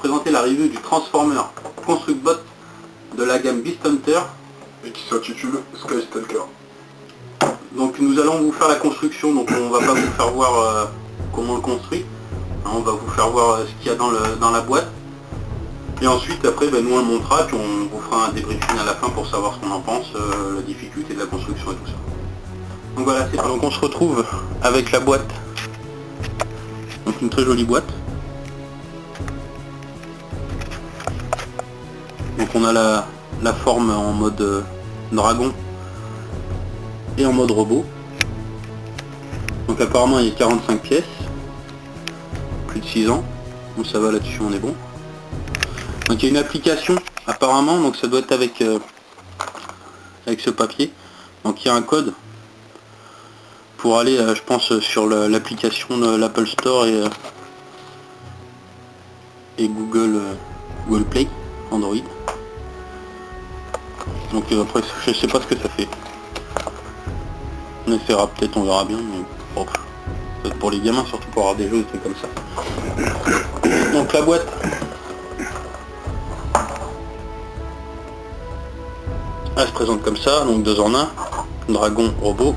présenter la review du Transformer Constructbot de la gamme Beast Hunter et qui s'intitule Sky Stalker. Donc nous allons vous faire la construction, donc on va pas vous faire voir comment on le construit, on va vous faire voir ce qu'il y a dans la boîte, et ensuite après nous on le montrera, puis on vous fera un débriefing à la fin pour savoir ce qu'on en pense, la difficulté de la construction et tout ça. Donc voilà, c'est donc on se retrouve avec la boîte, donc une très jolie boîte. Donc on a la forme en mode dragon et en mode robot. Donc apparemment il y a 45 pièces, plus de 6 ans, donc ça va là-dessus, on est bon. Donc il y a une application apparemment, donc ça doit être avec ce papier. Donc il y a un code pour aller je pense sur l'application de l'Apple Store et Google Play, Android. Donc après je sais pas ce que ça fait. On essaiera peut-être, on verra bien, mais bon, peut-être pour les gamins, surtout pour avoir des jeux, des trucs comme ça. Donc la boîte, elle se présente comme ça, donc 2 en 1, dragon, robot.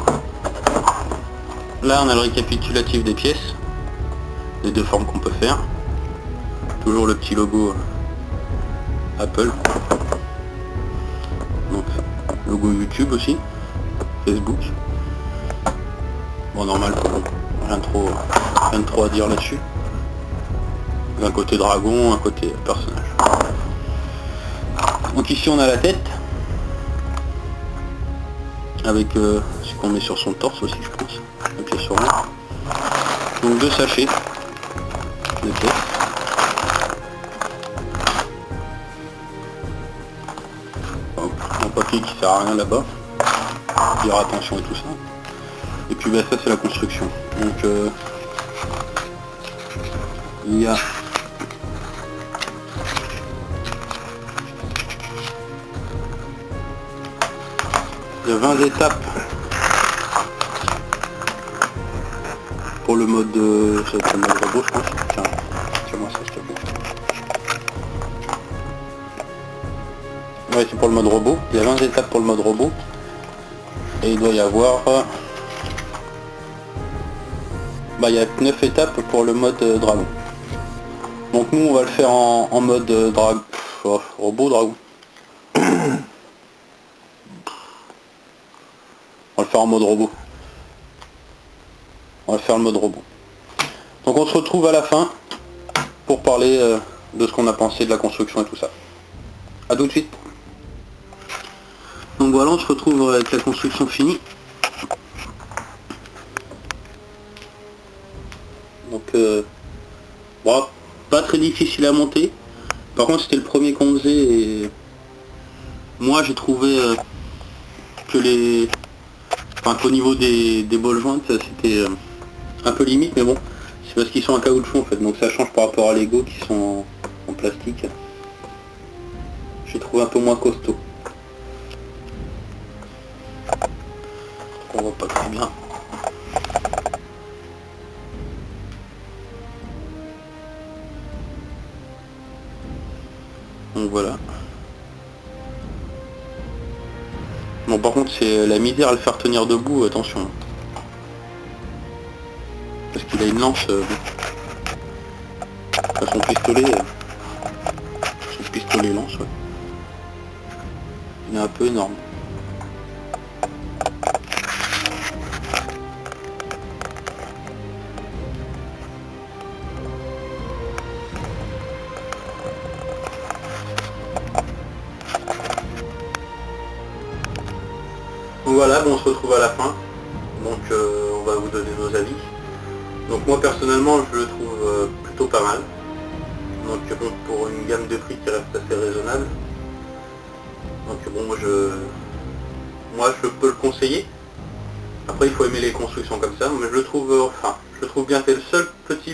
Là on a le récapitulatif des pièces, les 2 formes qu'on peut faire. Toujours le petit logo Apple. Donc logo YouTube aussi, Facebook. Bon normal, rien de trop à dire là-dessus. Un côté dragon, un côté personnage. Donc ici on a la tête, avec ce qu'on met sur son torse aussi je pense, un pied sur l'autre. Donc 2 sachets de pièces. Un papier qui sert à rien là-bas, dire attention et tout ça. Et puis ça c'est la construction. Donc il y a il y a 20 étapes pour le mode ça va être le mode robot je pense. Tiens-moi ça s'il te plaît. Ouais, c'est pour le mode robot. Il y a 20 étapes pour le mode robot. Et il doit y avoir il y a 9 étapes pour le mode dragon. Donc nous on va le faire en mode robot dragon. On va le faire en mode robot. On va faire le mode robot. Donc on se retrouve à la fin pour parler de ce qu'on a pensé de la construction et tout ça. A tout de suite. Donc voilà, on se retrouve avec la construction finie. Donc bon, pas très difficile à monter. Par contre c'était le premier qu'on faisait et moi j'ai trouvé que qu'au niveau des ball joints c'était un peu limite, mais bon c'est parce qu'ils sont en caoutchouc en fait, donc ça change par rapport à Lego qui sont en plastique. J'ai trouvé un peu moins costaud. On voit pas très bien. Donc voilà. Bon par contre c'est la misère à le faire tenir debout, attention. Parce qu'il a une lance son pistolet lance, ouais. Il est un peu énorme. Donc voilà, on se retrouve à la fin, donc on va vous donner nos avis. Donc moi personnellement je le trouve plutôt pas mal, donc bon, pour une gamme de prix qui reste assez raisonnable, donc bon moi je peux le conseiller. Après il faut aimer les constructions comme ça, mais je le trouve bien. C'est le seul petit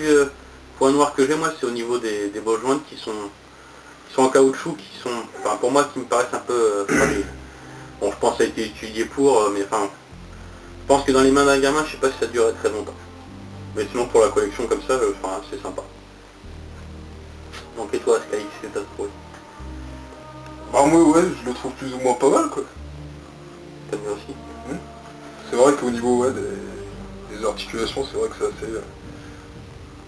point noir que j'ai moi, c'est au niveau des ball joints qui sont en caoutchouc, pour moi qui me paraissent un peu fragiles. Bon, je pense que ça a été étudié pour, mais enfin, je pense que dans les mains d'un gamin, je sais pas si ça durerait très longtemps. Mais sinon, pour la collection comme ça, c'est sympa. Donc et toi Sky, qu'est-ce que t'as trouvé? Bah moi ouais, je le trouve plus ou moins pas mal quoi. T'as bien aussi? C'est vrai qu'au niveau ouais, des articulations, c'est vrai que c'est assez...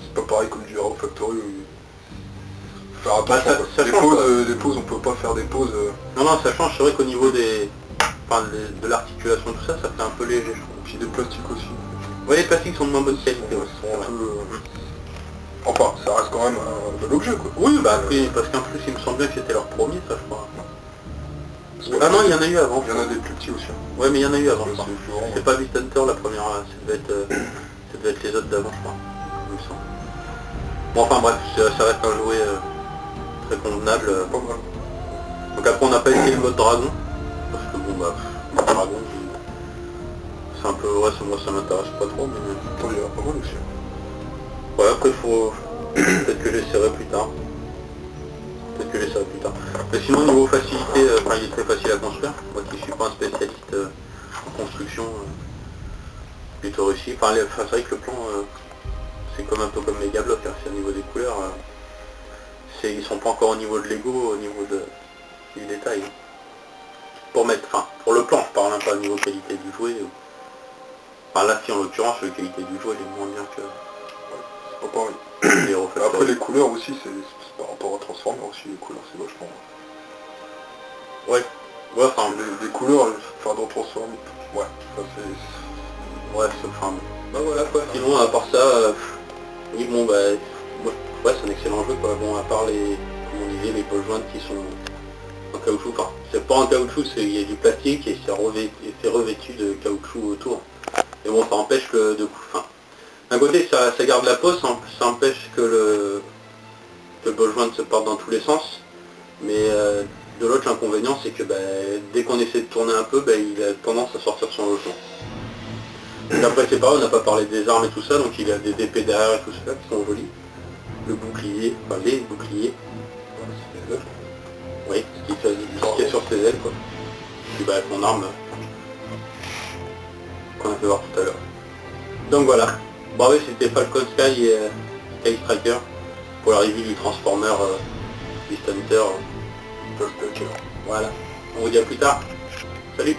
c'est pas pareil comme du Hero Factory où... Faire attention Bah, quoi. ça change, quoi. Des pauses, on peut pas faire des pauses... Non, non, ça change, c'est vrai qu'au niveau des... Enfin, de l'articulation, tout ça, ça fait un peu léger, je trouve. Puis des plastiques aussi. Ouais, les plastiques sont de moins bonne qualité, Ils ouais, sont c'est un vrai. peu... Enfin, ça reste quand même un bel objet quoi. Oui, bah après, parce qu'en plus, il me semble bien que c'était leur premier, ça, je crois. Parce que Ah non, il y en a eu avant. il y en a des plus petits aussi. Ouais, mais il y en a eu avant, je C'est crois. plus C'est pas Beast Hunter la première, ça devait être les autres d'avant, je crois, il me semble. Bon, enfin bref, ça reste un jouet très convenable. pas mal. Donc après, on n'a pas essayé le mode dragon, parce que bon, bah, le dragon, c'est un peu... Ouais, moi, ça m'intéresse pas trop, mais... Attends, il y en a pas mal aussi. Ouais, après, faut... Peut-être que j'essaierai plus tard. Mais sinon, niveau facilité, enfin, il est très facile à construire. Moi qui suis pas un spécialiste en construction, plutôt réussi. Enfin, c'est vrai que le plan, c'est comme un peu comme Megablock, hein. C'est au niveau des couleurs. Ils sont pas encore au niveau de Lego, au niveau du détail. Pour mettre, enfin, pour le plan, je parle pas au niveau qualité du jouet. Enfin, là, si en l'occurrence, la qualité du jouet, elle est moins bien que C'est pas pareil. les Hero Factory. Après les couleurs aussi, c'est par rapport à Transformers aussi, les couleurs c'est vachement... Ouais, ouais, enfin, Les couleurs, enfin dans Transformers, ouais, ça c'est... ouais, enfin, bah voilà quoi. Sinon, à part ça, oui, bon, bah, moi, ouais, c'est un excellent jeu quoi. Bon, à part les, comme on disait, les ball joints qui sont en caoutchouc, enfin, c'est pas en caoutchouc, il y a du plastique et c'est revêtu de caoutchouc autour. Mais bon, ça empêche que, enfin, d'un côté, ça garde la pose, ça empêche que le ball joint se porte dans tous les sens, mais de l'autre, l'inconvénient, c'est que bah, dès qu'on essaie de tourner un peu, bah, il a tendance à sortir de son logement. Donc après c'est pareil, on n'a pas parlé des armes et tout ça, donc il y a des épées derrière et tout ça qui sont jolies. Le bouclier, enfin les boucliers, c'est des ailes. oui, ce qui est sur ses ailes quoi. Et puis bah son arme qu'on a fait voir tout à l'heure. Donc voilà. Bon oui, c'était Falcon Sky et Sky Striker pour la review du Transformer Beast Hunter. Just Taker. Voilà. On vous dit à plus tard. Salut.